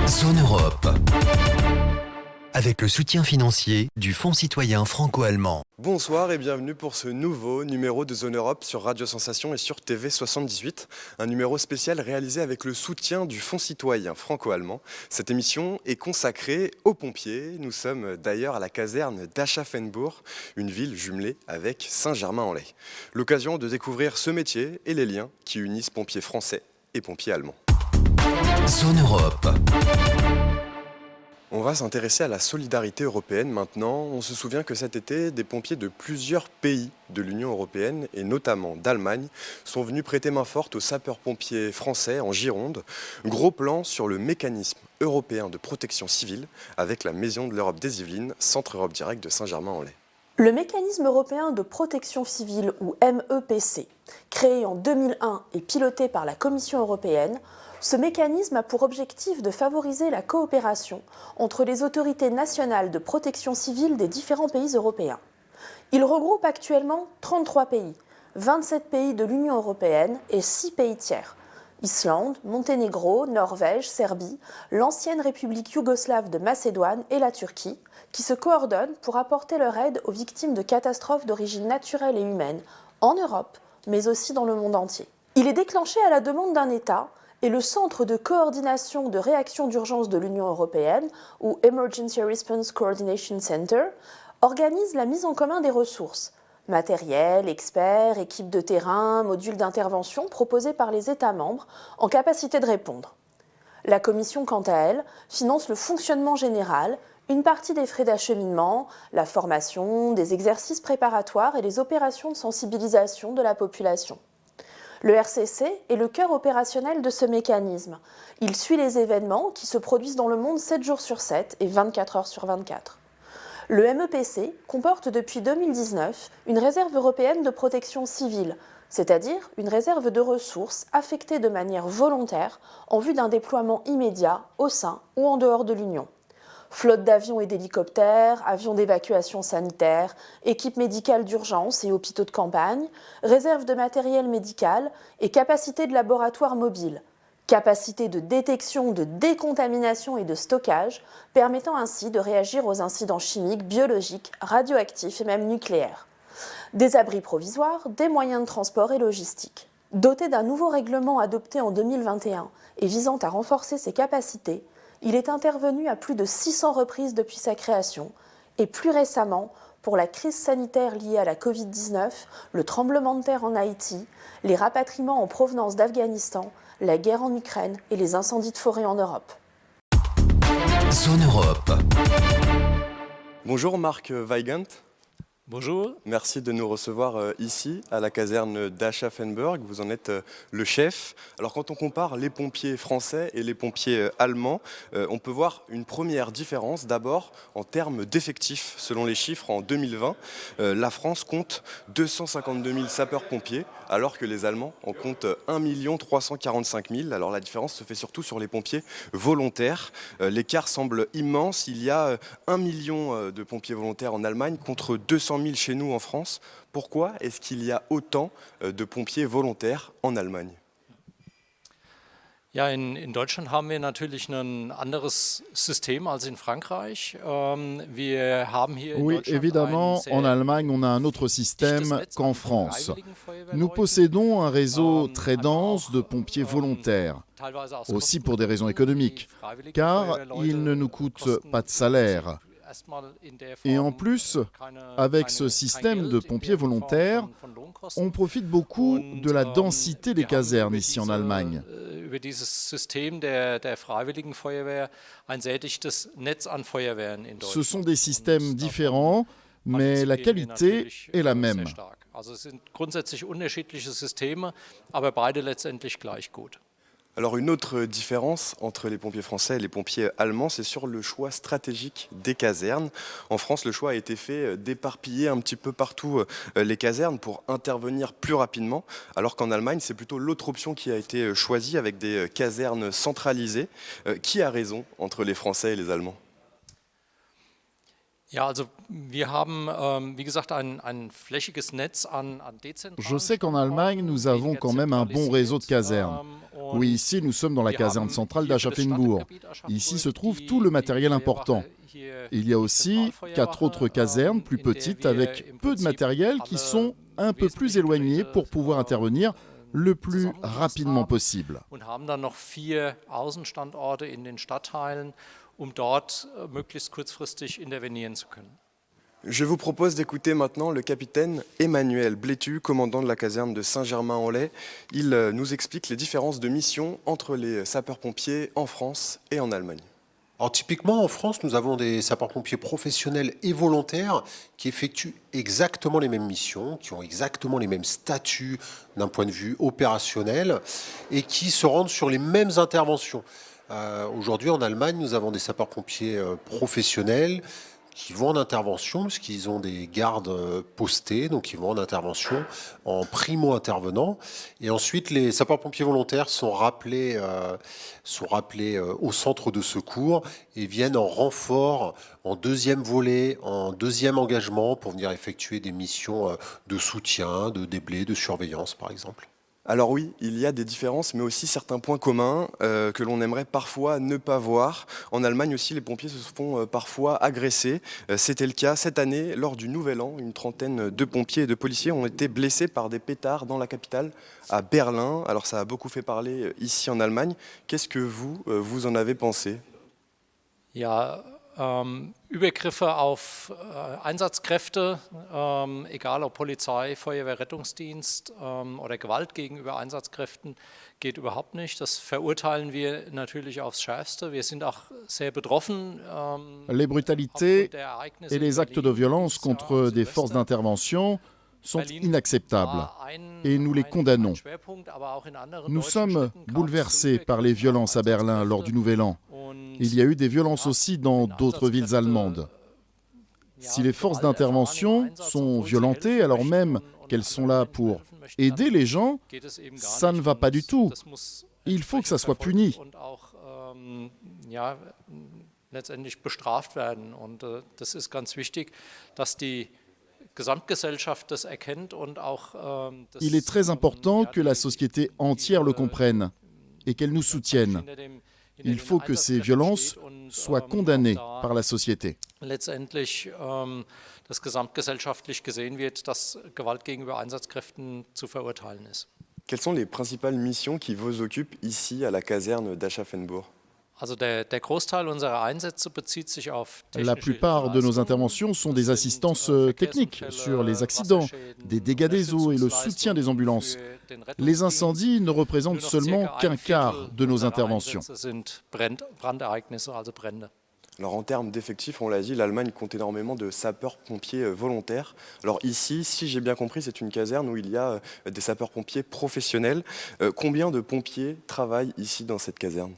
Zone Europe. Avec le soutien financier du Fonds citoyen franco-allemand. Bonsoir et bienvenue pour ce nouveau numéro de Zone Europe sur Radio Sensation et sur TV 78. Un numéro spécial réalisé avec le soutien du Fonds citoyen franco-allemand. Cette émission est consacrée aux pompiers. Nous sommes d'ailleurs à la caserne d'Aschaffenbourg, une ville jumelée avec Saint-Germain-en-Laye. L'occasion de découvrir ce métier et les liens qui unissent pompiers français et pompiers allemands. Zone Europe. On va s'intéresser à la solidarité européenne maintenant. On se souvient que cet été, des pompiers de plusieurs pays de l'Union européenne, et notamment d'Allemagne, sont venus prêter main forte aux sapeurs-pompiers français en Gironde. Gros plan sur le mécanisme européen de protection civile avec la Maison de l'Europe des Yvelines, Centre Europe Direct de Saint-Germain-en-Laye. Le mécanisme européen de protection civile, ou MEPC, créé en 2001 et piloté par la Commission européenne, ce mécanisme a pour objectif de favoriser la coopération entre les autorités nationales de protection civile des différents pays européens. Il regroupe actuellement 33 pays, 27 pays de l'Union européenne et 6 pays tiers. Islande, Monténégro, Norvège, Serbie, l'ancienne République yougoslave de Macédoine et la Turquie, qui se coordonnent pour apporter leur aide aux victimes de catastrophes d'origine naturelle et humaine, en Europe, mais aussi dans le monde entier. Il est déclenché à la demande d'un État et le Centre de coordination de réaction d'urgence de l'Union européenne, ou Emergency Response Coordination Center, organise la mise en commun des ressources, matériel, experts, équipes de terrain, modules d'intervention proposés par les États membres en capacité de répondre. La Commission, quant à elle, finance le fonctionnement général, une partie des frais d'acheminement, la formation, des exercices préparatoires et les opérations de sensibilisation de la population. Le RCC est le cœur opérationnel de ce mécanisme. Il suit les événements qui se produisent dans le monde 7 jours sur 7 et 24 heures sur 24. Le MEPC comporte depuis 2019 une réserve européenne de protection civile, c'est-à-dire une réserve de ressources affectées de manière volontaire en vue d'un déploiement immédiat au sein ou en dehors de l'Union. Flotte d'avions et d'hélicoptères, avions d'évacuation sanitaire, équipes médicales d'urgence et hôpitaux de campagne, réserve de matériel médical et capacité de laboratoire mobile. Capacité de détection, de décontamination et de stockage, permettant ainsi de réagir aux incidents chimiques, biologiques, radioactifs et même nucléaires. Des abris provisoires, des moyens de transport et logistique. Doté d'un nouveau règlement adopté en 2021 et visant à renforcer ses capacités, il est intervenu à plus de 600 reprises depuis sa création et plus récemment pour la crise sanitaire liée à la Covid-19, le tremblement de terre en Haïti, les rapatriements en provenance d'Afghanistan, la guerre en Ukraine et les incendies de forêt en Europe. Zone Europe. Bonjour Marc Weigand. Bonjour. Merci de nous recevoir ici, à la caserne d'Aschaffenbourg. Vous en êtes le chef. Alors quand on compare les pompiers français et les pompiers allemands, on peut voir une première différence. D'abord, en termes d'effectifs. Selon les chiffres, en 2020, la France compte 252 000 sapeurs-pompiers, alors que les Allemands en comptent 1 345 000. Alors la différence se fait surtout sur les pompiers volontaires. L'écart semble immense. Il y a 1 million de pompiers volontaires en Allemagne contre 200 000 chez nous en France. Pourquoi est-ce qu'il y a autant de pompiers volontaires en Allemagne ? Ja, in Deutschland haben wir natürlich ein anderes System als in Frankreich. Wir haben hier in Oui, Deutschland évidemment, en Allemagne, on a un autre système qu'en France. Nous possédons un réseau très dense de pompiers volontaires, aussi pour des raisons économiques, car ils ne nous coûtent pas de salaire. Et en plus, avec ce système de pompiers volontaires, on profite beaucoup de la densité des casernes ici en Allemagne. Über dieses System der Freiwilligen Feuerwehr ein sehr dichtes Netz an Feuerwehren in Deutschland. Ce sont des systèmes différents, mais la qualité est la même. Also es sind grundsätzlich unterschiedliche Systeme, aber beide letztendlich gleich gut. Alors une autre différence entre les pompiers français et les pompiers allemands, c'est sur le choix stratégique des casernes. En France, le choix a été fait d'éparpiller un petit peu partout les casernes pour intervenir plus rapidement, alors qu'en Allemagne, c'est plutôt l'autre option qui a été choisie avec des casernes centralisées. Qui a raison entre les Français et les Allemands ? Je sais qu'en Allemagne, nous avons quand même un bon réseau de casernes. Oui, ici, nous sommes dans la caserne centrale d'Aschaffenburg. Ici se trouve tout le matériel important. Il y a aussi 4 autres casernes plus petites avec peu de matériel qui sont un peu plus éloignées pour pouvoir intervenir le plus rapidement possible. Je vous propose d'écouter maintenant le capitaine Emmanuel Blétu, commandant de la caserne de Saint-Germain-en-Laye. Il nous explique les différences de mission entre les sapeurs-pompiers en France et en Allemagne. Alors typiquement en France, nous avons des sapeurs-pompiers professionnels et volontaires qui effectuent exactement les mêmes missions, qui ont exactement les mêmes statuts d'un point de vue opérationnel et qui se rendent sur les mêmes interventions. Aujourd'hui en Allemagne, nous avons des sapeurs-pompiers professionnels qui vont en intervention, puisqu'ils ont des gardes postés, donc ils vont en intervention en primo-intervenant. Et ensuite, les sapeurs-pompiers volontaires sont rappelés au centre de secours et viennent en renfort, en deuxième volet, en deuxième engagement, pour venir effectuer des missions de soutien, de déblai, de surveillance, par exemple. Alors oui, il y a des différences, mais aussi certains points communs que l'on aimerait parfois ne pas voir. En Allemagne aussi, les pompiers se font parfois agresser. C'était le cas cette année, lors du Nouvel An. Une trentaine de pompiers et de policiers ont été blessés par des pétards dans la capitale, à Berlin. Alors ça a beaucoup fait parler ici en Allemagne. Qu'est-ce que vous en avez pensé ? Übergriffe auf Einsatzkräfte, egal ob Polizei, Feuerwehr, Rettungsdienst oder Gewalt gegenüber Einsatzkräften, geht überhaupt nicht. Das verurteilen wir natürlich aufs Schärfste. Wir sind auch sehr betroffen. Les brutalités et les actes de violence contre des forces d'intervention sont inacceptables et nous les condamnons. Nous sommes bouleversés par les violences à Berlin lors du Nouvel An. Il y a eu des violences aussi dans d'autres villes allemandes. Si les forces d'intervention sont violentées alors même qu'elles sont là pour aider les gens, ça ne va pas du tout. Il faut que ça soit puni. Letztendlich bestraft werden. Und das ist ganz wichtig, dass die Gesamtgesellschaft das erkennt und auch Il est très important que la société entière le comprenne et qu'elle nous soutienne. Il faut que ces violences soient condamnées par la société. Letztendlich, dass gesamtgesellschaftlich gesehen wird, dass Gewalt gegenüber Einsatzkräften zu verurteilen ist. Quelles sont les principales missions qui vous occupent ici à la caserne d'Aschaffenburg ? La plupart de nos interventions sont des assistances techniques sur les accidents, des dégâts des eaux et le soutien des ambulances. Les incendies ne représentent seulement qu'un quart de nos interventions. Alors en termes d'effectifs, on l'a dit, l'Allemagne compte énormément de sapeurs-pompiers volontaires. Alors ici, si j'ai bien compris, c'est une caserne où il y a des sapeurs-pompiers professionnels. Combien de pompiers travaillent ici dans cette caserne ?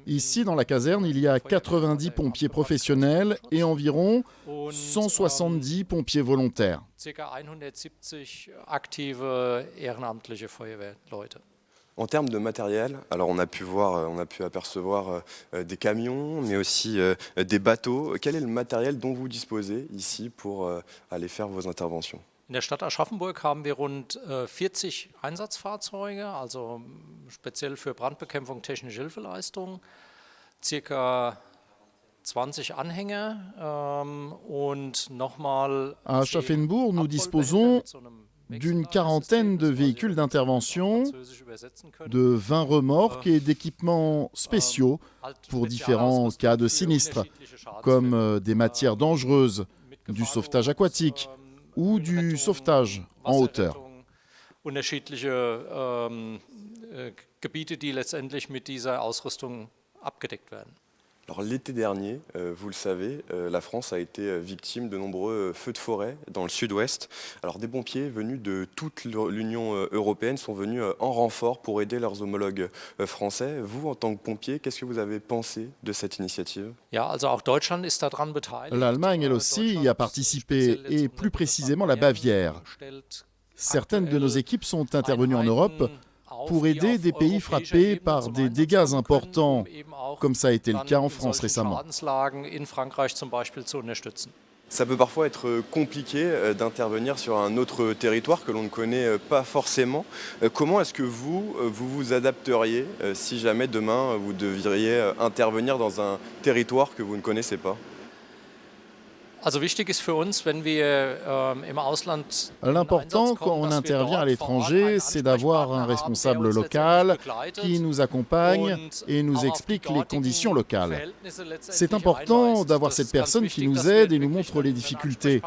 Ici, dans la caserne, il y a 90 pompiers professionnels et environ 170 pompiers volontaires. En termes de matériel, alors on a pu apercevoir des camions, mais aussi des bateaux. Quel est le matériel dont vous disposez ici pour aller faire vos interventions ? In der Stadt Aschaffenburg haben wir rund 40 Einsatzfahrzeuge, also speziell für Brandbekämpfung, technische Hilfeleistungen, circa 20 Anhänger und nochmal. À Aschaffenburg, nous disposons d'une quarantaine de véhicules d'intervention, de 20 remorques et d'équipements spéciaux pour différents cas de sinistres, comme des matières dangereuses, du sauvetage aquatique ou du sauvetage en hauteur. Unterschiedliche Gebiete, die letztendlich mit dieser Ausrüstung abgedeckt werden. Alors l'été dernier, vous le savez, la France a été victime de nombreux feux de forêt dans le sud-ouest. Alors des pompiers venus de toute l'Union européenne sont venus en renfort pour aider leurs homologues français. Vous, en tant que pompier, qu'est-ce que vous avez pensé de cette initiative ? L'Allemagne, elle aussi, y a participé, et plus précisément la Bavière. Certaines de nos équipes sont intervenues en Europe pour aider des pays frappés par des dégâts importants, comme ça a été le cas en France récemment. Ça peut parfois être compliqué d'intervenir sur un autre territoire que l'on ne connaît pas forcément. Comment est-ce que vous vous adapteriez si jamais demain vous devriez intervenir dans un territoire que vous ne connaissez pas ? L'important quand on intervient à l'étranger, c'est d'avoir un responsable local qui nous accompagne et nous explique les conditions locales. C'est important d'avoir cette personne qui nous aide et nous montre les difficultés.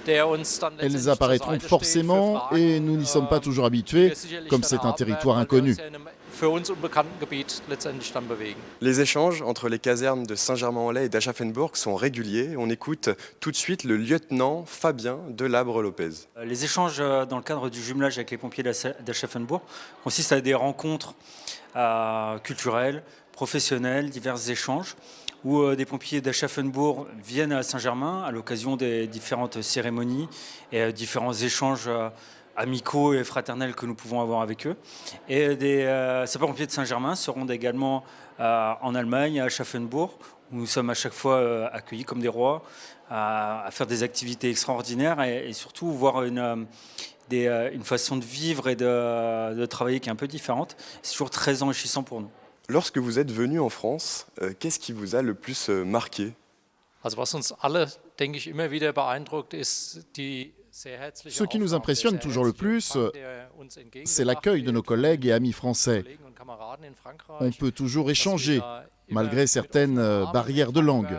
Elles apparaîtront forcément et nous n'y sommes pas toujours habitués, comme c'est un territoire inconnu. Les échanges entre les casernes de Saint-Germain-en-Laye et d'Aschaffenbourg sont réguliers. On écoute tout de suite le lieutenant Fabien Delabre-Lopez. Les échanges dans le cadre du jumelage avec les pompiers d'Aschaffenbourg consistent à des rencontres culturelles, professionnelles, divers échanges, où des pompiers d'Aschaffenbourg viennent à Saint-Germain à l'occasion des différentes cérémonies et différents échanges amicaux et fraternels que nous pouvons avoir avec eux. Et des sapeurs-pompiers de Saint-Germain seront également en Allemagne, à Aschaffenbourg, où nous sommes à chaque fois accueillis comme des rois, à faire des activités extraordinaires et surtout voir une façon de vivre et de travailler qui est un peu différente. C'est toujours très enrichissant pour nous. Lorsque vous êtes venu en France, qu'est-ce qui vous a le plus marqué ? Ce qui nous impressionne toujours le plus, c'est l'accueil de nos collègues et amis français. On peut toujours échanger, malgré certaines barrières de langue.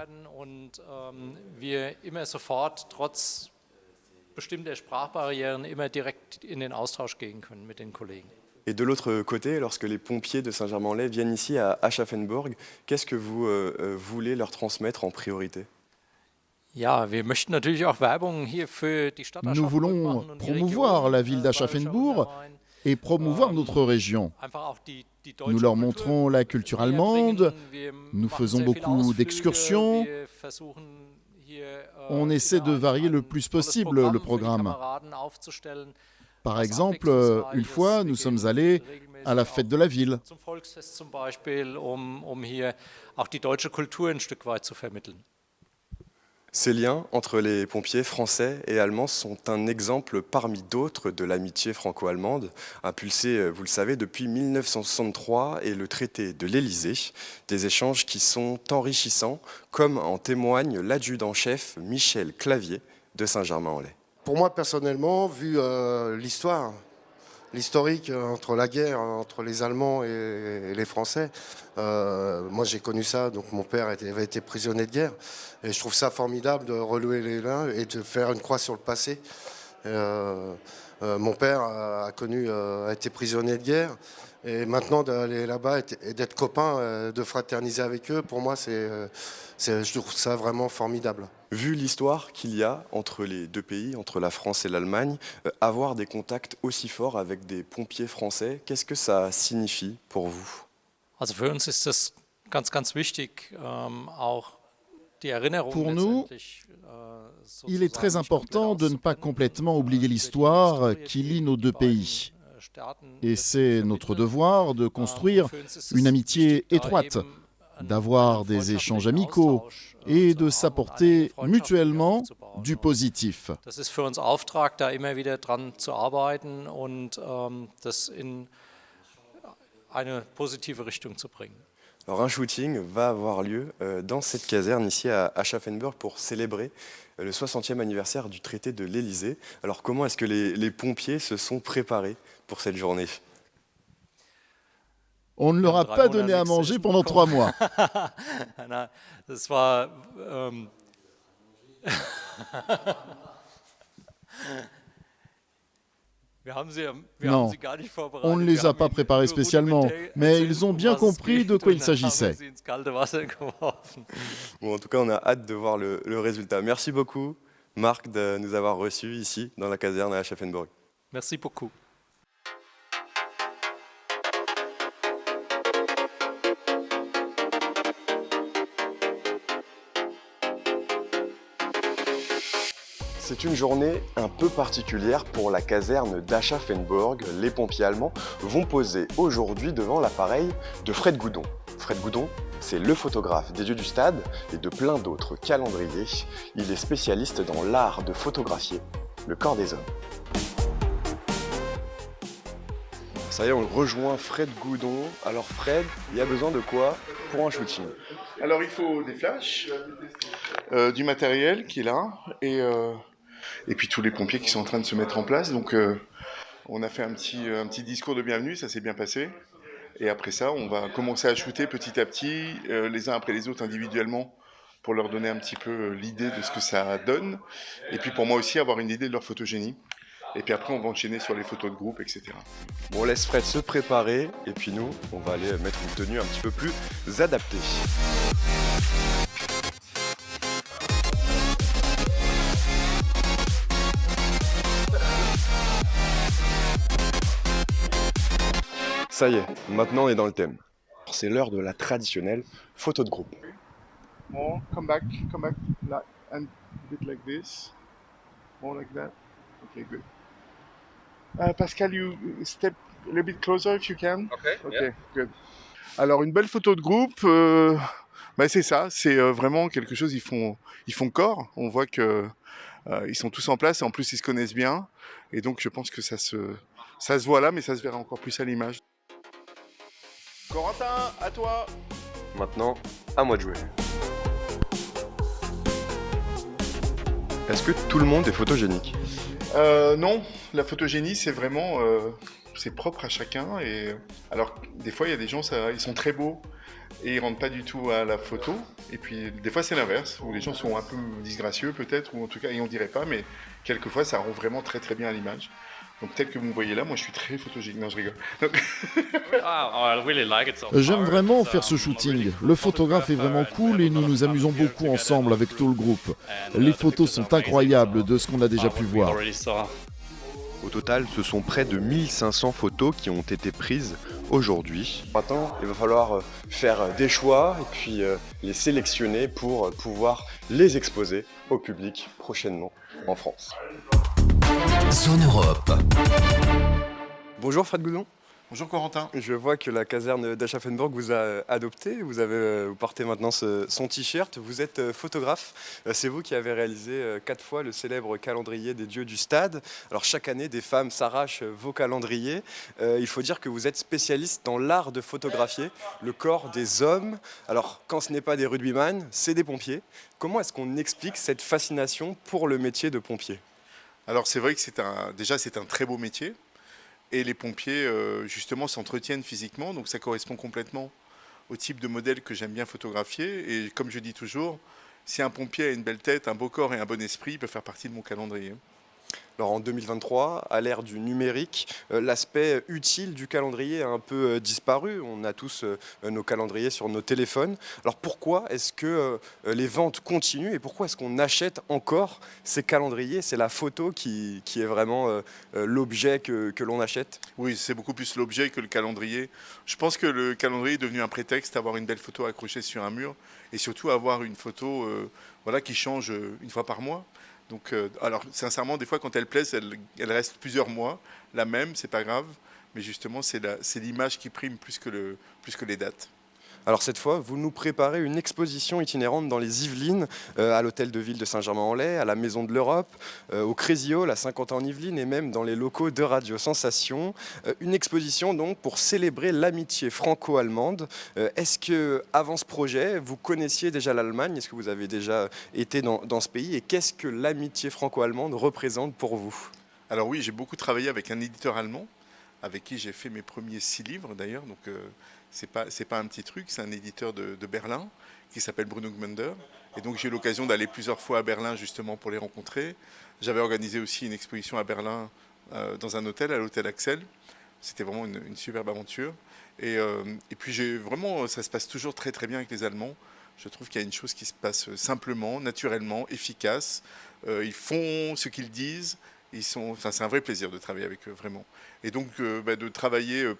Et de l'autre côté, lorsque les pompiers de Saint-Germain-en-Laye viennent ici à Aschaffenbourg, qu'est-ce que vous voulez leur transmettre en priorité ? Nous voulons promouvoir la ville d'Aschaffenbourg et promouvoir notre région. Nous leur montrons la culture allemande, nous faisons beaucoup d'excursions, on essaie de varier le plus possible le programme. Par exemple, une fois, nous sommes allés à la fête de la ville. Ces liens entre les pompiers français et allemands sont un exemple parmi d'autres de l'amitié franco-allemande, impulsée, vous le savez, depuis 1963 et le traité de l'Élysée, des échanges qui sont enrichissants, comme en témoigne l'adjudant-chef Michel Clavier de Saint-Germain-en-Laye. Pour moi, personnellement, vu l'historique entre la guerre, entre les Allemands et les Français, moi j'ai connu ça, donc mon père avait été prisonnier de guerre, et je trouve ça formidable de relouer les liens et de faire une croix sur le passé. Mon père a été prisonnier de guerre, et maintenant d'aller là-bas et d'être copain, de fraterniser avec eux, pour moi je trouve ça vraiment formidable. Vu l'histoire qu'il y a entre les deux pays, entre la France et l'Allemagne, avoir des contacts aussi forts avec des pompiers français, qu'est-ce que ça signifie pour vous ? Pour nous, il est très important de ne pas complètement oublier l'histoire qui lie nos deux pays. Et c'est notre devoir de construire une amitié étroite, d'avoir des échanges amicaux et de s'apporter mutuellement du positif. Alors un shooting va avoir lieu dans cette caserne ici à Aschaffenbourg pour célébrer le 60e anniversaire du traité de l'Élysée. Alors comment est-ce que les pompiers se sont préparés pour cette journée ? On ne leur a pas donné à manger pendant 3 mois. Non, on ne les a pas préparés spécialement, mais ils ont bien compris de quoi il s'agissait. Bon, en tout cas, on a hâte de voir le résultat. Merci beaucoup, Marc, de nous avoir reçus ici, dans la caserne à Aschaffenbourg. Merci beaucoup. c'est une journée un peu particulière pour la caserne d'Aschaffenburg. Les pompiers allemands vont poser aujourd'hui devant l'appareil de Fred Goudon. Fred Goudon, c'est le photographe des dieux du stade et de plein d'autres calendriers. Il est spécialiste dans l'art de photographier le corps des hommes. Ça y est, on rejoint Fred Goudon. Alors Fred, il y a besoin de quoi pour un shooting? Alors il faut des flashs, du matériel qui est là, et puis tous les pompiers qui sont en train de se mettre en place. Donc on a fait un petit discours de bienvenue, ça s'est bien passé. Et après ça, on va commencer à shooter petit à petit, les uns après les autres individuellement, pour leur donner un petit peu l'idée de ce que ça donne. Et puis pour moi aussi, avoir une idée de leur photogénie. Et puis après, on va enchaîner sur les photos de groupe, etc. Bon, on laisse Fred se préparer, et puis nous, on va aller mettre une tenue un petit peu plus adaptée. Ça y est, maintenant on est dans le thème. C'est l'heure de la traditionnelle photo de groupe. More, come back, like, and a bit like this. More like that. Okay, good. Pascal, you step a little bit closer if you can. Okay, yeah. Good. Alors une belle photo de groupe, c'est ça, c'est vraiment quelque chose, ils font corps, on voit que ils sont tous en place et en plus ils se connaissent bien. Et donc je pense que ça se voit là, mais ça se verra encore plus à l'image. Corentin, à toi. Maintenant, à moi de jouer. Est-ce que tout le monde est photogénique? Non, la photogénie c'est vraiment c'est propre à chacun. Et alors des fois il y a des gens ils sont très beaux et ils rentrent pas du tout à la photo. Et puis des fois c'est l'inverse, où les gens sont un peu disgracieux peut-être, ou en tout cas, et on dirait pas, mais quelquefois ça rend vraiment très très bien à l'image. Donc tel que vous me voyez là, moi je suis très photogénique. Non, je rigole. J'aime vraiment faire ce shooting. Le photographe est vraiment cool et nous nous amusons beaucoup ensemble avec tout le groupe. Les photos sont incroyables de ce qu'on a déjà pu voir. Au total, ce sont près de 1500 photos qui ont été prises aujourd'hui. Maintenant, il va falloir faire des choix et puis les sélectionner pour pouvoir les exposer au public prochainement en France. Zone Europe. Bonjour Fred Goudon. Bonjour Corentin. Je vois que la caserne d'Aschaffenburg vous a adopté. Vous portez maintenant son t-shirt. Vous êtes photographe. C'est vous qui avez réalisé 4 fois le célèbre calendrier des dieux du stade. Alors chaque année, des femmes s'arrachent vos calendriers. Il faut dire que vous êtes spécialiste dans l'art de photographier le corps des hommes. Alors quand ce n'est pas des rugbyman, c'est des pompiers. Comment est-ce qu'on explique cette fascination pour le métier de pompier? Alors c'est vrai que c'est un très beau métier. Et les pompiers, justement, s'entretiennent physiquement. Donc ça correspond complètement au type de modèle que j'aime bien photographier. Et comme je dis toujours, si un pompier a une belle tête, un beau corps et un bon esprit, il peut faire partie de mon calendrier. Alors en 2023, à l'ère du numérique, l'aspect utile du calendrier a un peu disparu. On a tous nos calendriers sur nos téléphones. Alors pourquoi est-ce que les ventes continuent et pourquoi est-ce qu'on achète encore ces calendriers? C'est la photo qui est vraiment l'objet que l'on achète? Oui, c'est beaucoup plus l'objet que le calendrier. Je pense que le calendrier est devenu un prétexte à avoir une belle photo accrochée sur un mur et surtout avoir une photo qui change une fois par mois. Donc, alors sincèrement, des fois quand elle plaise, elle reste plusieurs mois, la même, c'est pas grave, mais justement c'est l'image qui prime plus que les dates. Alors cette fois, vous nous préparez une exposition itinérante dans les Yvelines, à l'hôtel de ville de Saint-Germain-en-Laye, à la Maison de l'Europe, au Crazy Hall à Saint-Quentin-en-Yvelines et même dans les locaux de Radio Sensation. Une exposition donc pour célébrer l'amitié franco-allemande. Est-ce que avant ce projet, vous connaissiez déjà l'Allemagne? Est-ce que vous avez déjà été dans ce pays? Et qu'est-ce que l'amitié franco-allemande représente pour vous? Alors oui, j'ai beaucoup travaillé avec un éditeur allemand, avec qui j'ai fait mes premiers 6 livres d'ailleurs. Donc c'est pas un petit truc, c'est un éditeur de Berlin qui s'appelle Bruno Gmunder. Et donc j'ai eu l'occasion d'aller plusieurs fois à Berlin justement pour les rencontrer. J'avais organisé aussi une exposition à Berlin dans un hôtel, à l'hôtel Axel. C'était vraiment une superbe aventure. Et puis ça se passe toujours très très bien avec les Allemands. Je trouve qu'il y a une chose qui se passe simplement, naturellement, efficace. Ils font ce qu'ils disent. C'est un vrai plaisir de travailler avec eux, vraiment. Et donc, de travailler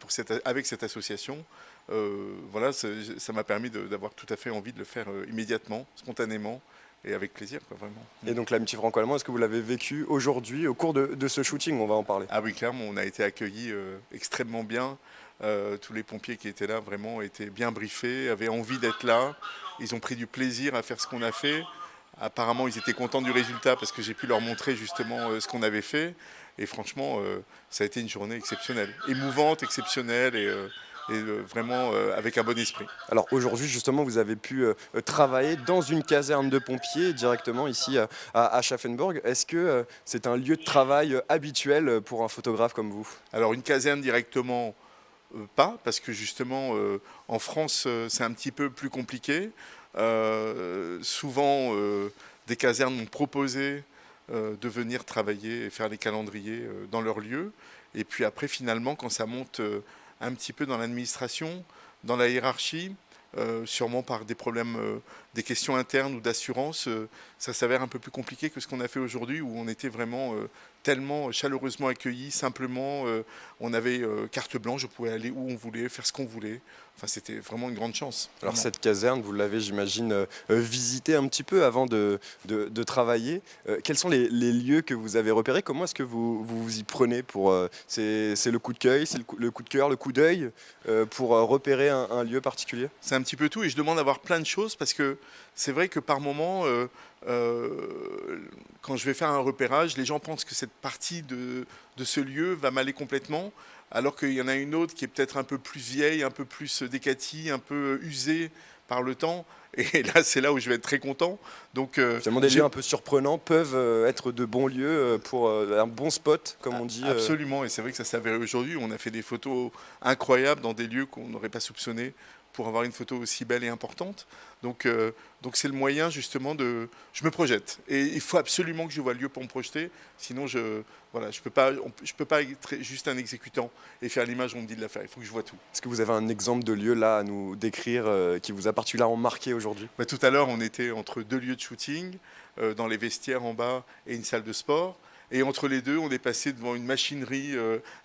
avec cette association, ça m'a permis d'avoir tout à fait envie de le faire immédiatement, spontanément, et avec plaisir, quoi, vraiment. Et donc l'amitié franco-allemande, est-ce que vous l'avez vécu aujourd'hui au cours de ce shooting? On va en parler. Ah oui, clairement, on a été accueillis extrêmement bien. Tous les pompiers qui étaient là vraiment étaient bien briefés, avaient envie d'être là. Ils ont pris du plaisir à faire ce qu'on a fait. Apparemment, ils étaient contents du résultat parce que j'ai pu leur montrer justement ce qu'on avait fait. Et franchement, ça a été une journée exceptionnelle, émouvante, exceptionnelle et vraiment avec un bon esprit. Alors aujourd'hui, justement, vous avez pu travailler dans une caserne de pompiers directement ici à Aschaffenburg. Est-ce que c'est un lieu de travail habituel pour un photographe comme vous? Alors une caserne directement, pas, parce que justement en France c'est un petit peu plus compliqué. Souvent des casernes m'ont proposé de venir travailler et faire les calendriers dans leur lieu. Et puis après finalement quand ça monte un petit peu dans l'administration, dans la hiérarchie, sûrement par des problèmes, des questions internes ou d'assurance, ça s'avère un peu plus compliqué que ce qu'on a fait aujourd'hui où on était vraiment tellement chaleureusement accueillis, simplement, on avait carte blanche, on pouvait aller où on voulait, faire ce qu'on voulait. Enfin, c'était vraiment une grande chance. Alors vraiment. cette caserne, vous l'avez, j'imagine, visitée un petit peu avant de travailler. Quels sont les lieux que vous avez repérés? Comment est-ce que vous y prenez pour c'est le coup de cœur, c'est le coup de cœur, le coup d'œil pour repérer un lieu particulier? C'est un petit peu tout et je demande d'avoir plein de choses parce que c'est vrai que par moment, quand je vais faire un repérage, les gens pensent que cette partie de ce lieu va m'aller complètement, alors qu'il y en a une autre qui est peut-être un peu plus vieille, un peu plus décatie, un peu usée par le temps. Et là, c'est là où je vais être très content. Donc, finalement, des lieux un peu surprenants peuvent être de bons lieux pour un bon spot, comme on dit. Absolument, et c'est vrai que ça s'est avéré aujourd'hui. On a fait des photos incroyables dans des lieux qu'on n'aurait pas soupçonnés pour avoir une photo aussi belle et importante. Donc c'est le moyen justement de... Je me projette. Et il faut absolument que je vois le lieu pour me projeter. Sinon, je ne peux pas être juste un exécutant et faire l'image où on me dit de la faire. Il faut que je vois tout. Est-ce que vous avez un exemple de lieu là à nous décrire qui vous a particulièrement marqué aujourd'hui? Tout à l'heure, on était entre deux lieux de shooting, dans les vestiaires en bas et une salle de sport. Et entre les deux, on est passé devant une machinerie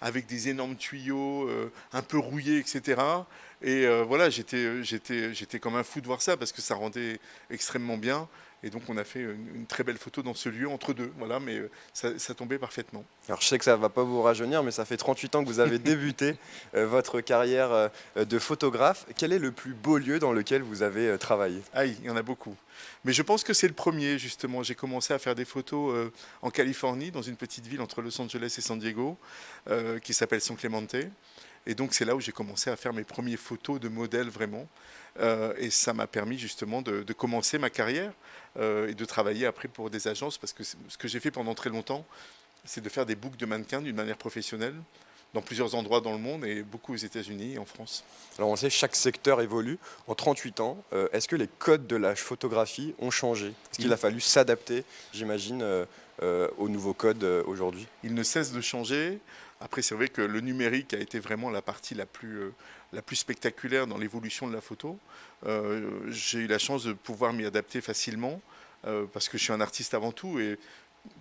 avec des énormes tuyaux, un peu rouillés, etc. Et voilà, j'étais comme un fou de voir ça parce que ça rendait extrêmement bien. Et donc on a fait une très belle photo dans ce lieu entre deux, voilà, mais ça tombait parfaitement. Alors je sais que ça ne va pas vous rajeunir, mais ça fait 38 ans que vous avez débuté votre carrière de photographe. Quel est le plus beau lieu dans lequel vous avez travaillé? Ah, il y en a beaucoup. Mais je pense que c'est le premier, justement. J'ai commencé à faire des photos en Californie, dans une petite ville entre Los Angeles et San Diego, qui s'appelle San Clemente. Et donc c'est là où j'ai commencé à faire mes premières photos de modèles vraiment. Et ça m'a permis justement de commencer ma carrière et de travailler après pour des agences. Parce que ce que j'ai fait pendant très longtemps, c'est de faire des books de mannequins d'une manière professionnelle dans plusieurs endroits dans le monde et beaucoup aux États-Unis et en France. Alors on sait que chaque secteur évolue. En 38 ans, est-ce que les codes de la photographie ont changé? Est-ce qu'il a fallu s'adapter, j'imagine, aux nouveaux codes aujourd'hui? Il ne cesse de changer. Après, c'est vrai que le numérique a été vraiment la partie la plus spectaculaire dans l'évolution de la photo. J'ai eu la chance de pouvoir m'y adapter facilement parce que je suis un artiste avant tout et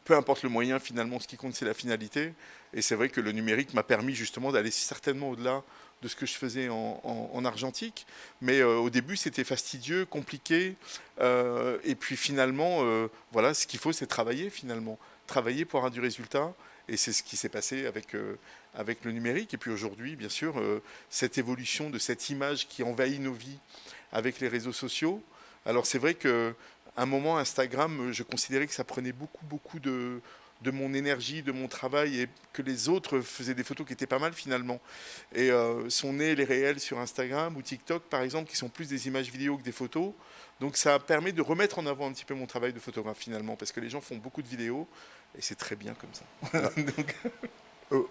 peu importe le moyen, finalement, ce qui compte, c'est la finalité. Et c'est vrai que le numérique m'a permis justement d'aller certainement au-delà de ce que je faisais en argentique. Mais au début, c'était fastidieux, compliqué. Et puis finalement, voilà, ce qu'il faut, c'est travailler finalement. Travailler pour avoir du résultat. Et c'est ce qui s'est passé avec le numérique. Et puis aujourd'hui, bien sûr, cette évolution de cette image qui envahit nos vies avec les réseaux sociaux. Alors c'est vrai qu'à un moment, Instagram, je considérais que ça prenait beaucoup de mon énergie, de mon travail, et que les autres faisaient des photos qui étaient pas mal finalement. Et sont nés les réels sur Instagram ou TikTok, par exemple, qui sont plus des images vidéo que des photos. Donc ça permet de remettre en avant un petit peu mon travail de photographe finalement, parce que les gens font beaucoup de vidéos, et c'est très bien comme ça. Donc...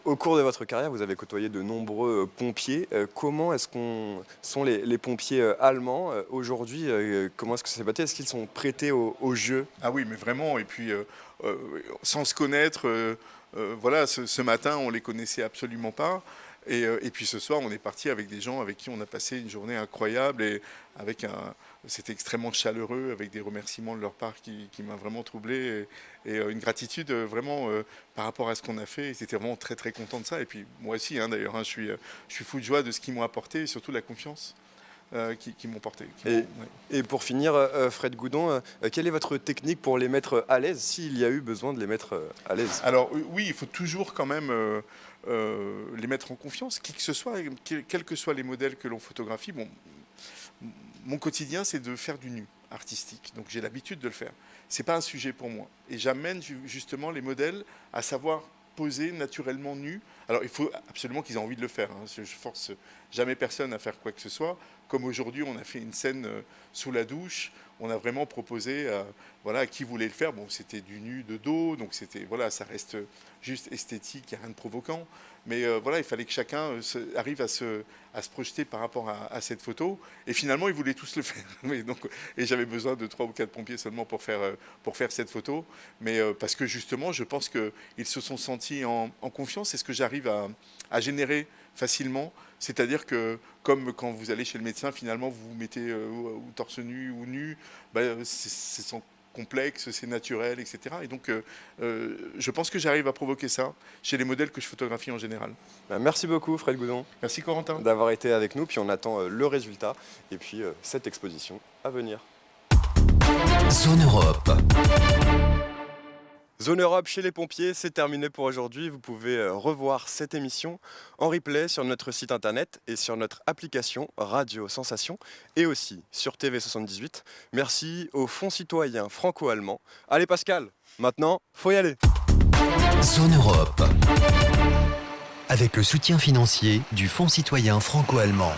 Au cours de votre carrière, vous avez côtoyé de nombreux pompiers. Comment est-ce qu'on sont les pompiers allemands aujourd'hui? Comment est-ce que ça s'est passé? Est-ce qu'ils sont prêtés au jeu? Ah oui, mais vraiment. Et puis, sans se connaître, voilà, ce matin, on ne les connaissait absolument pas. Et puis ce soir, on est parti avec des gens avec qui on a passé une journée incroyable et c'était extrêmement chaleureux avec des remerciements de leur part qui m'a vraiment troublé et une gratitude vraiment par rapport à ce qu'on a fait. Ils étaient vraiment très très contents de ça. Et puis moi aussi, hein, d'ailleurs, hein, je suis fou de joie de ce qu'ils m'ont apporté et surtout la confiance qui m'ont porté. Et pour finir, Fred Goudon, quelle est votre technique pour les mettre à l'aise, s'il y a eu besoin de les mettre à l'aise? Alors oui, il faut toujours quand même les mettre en confiance, qui que ce soit, quels que soient les modèles que l'on photographie. Bon, mon quotidien, c'est de faire du nu artistique, donc j'ai l'habitude de le faire. C'est pas un sujet pour moi. Et j'amène justement les modèles à savoir poser naturellement nus. Alors il faut absolument qu'ils aient envie de le faire. Je force jamais personne à faire quoi que ce soit. Comme aujourd'hui, on a fait une scène sous la douche. On a vraiment proposé à qui voulait le faire. Bon, c'était du nu de dos, donc ça reste juste esthétique, il n'y a rien de provoquant. Mais il fallait que chacun arrive à se projeter par rapport à cette photo. Et finalement, ils voulaient tous le faire. Et j'avais besoin de 3 ou 4 pompiers seulement pour faire cette photo. Mais parce que justement, je pense qu'ils se sont sentis en confiance. C'est ce que j'arrive à générer facilement. C'est-à-dire que, comme quand vous allez chez le médecin, finalement, vous vous mettez torse nu ou nu, c'est sans complexe, c'est naturel, etc. Et donc, je pense que j'arrive à provoquer ça chez les modèles que je photographie en général. Merci beaucoup, Fred Goudon. Merci, Corentin. D'avoir été avec nous, puis on attend le résultat, et puis cette exposition à venir. Zone Europe. Zone Europe chez les pompiers, c'est terminé pour aujourd'hui. Vous pouvez revoir cette émission en replay sur notre site internet et sur notre application Radio Sensation et aussi sur TV78. Merci au Fonds citoyen franco-allemand. Allez Pascal, maintenant, faut y aller. Zone Europe. Avec le soutien financier du Fonds citoyen franco-allemand.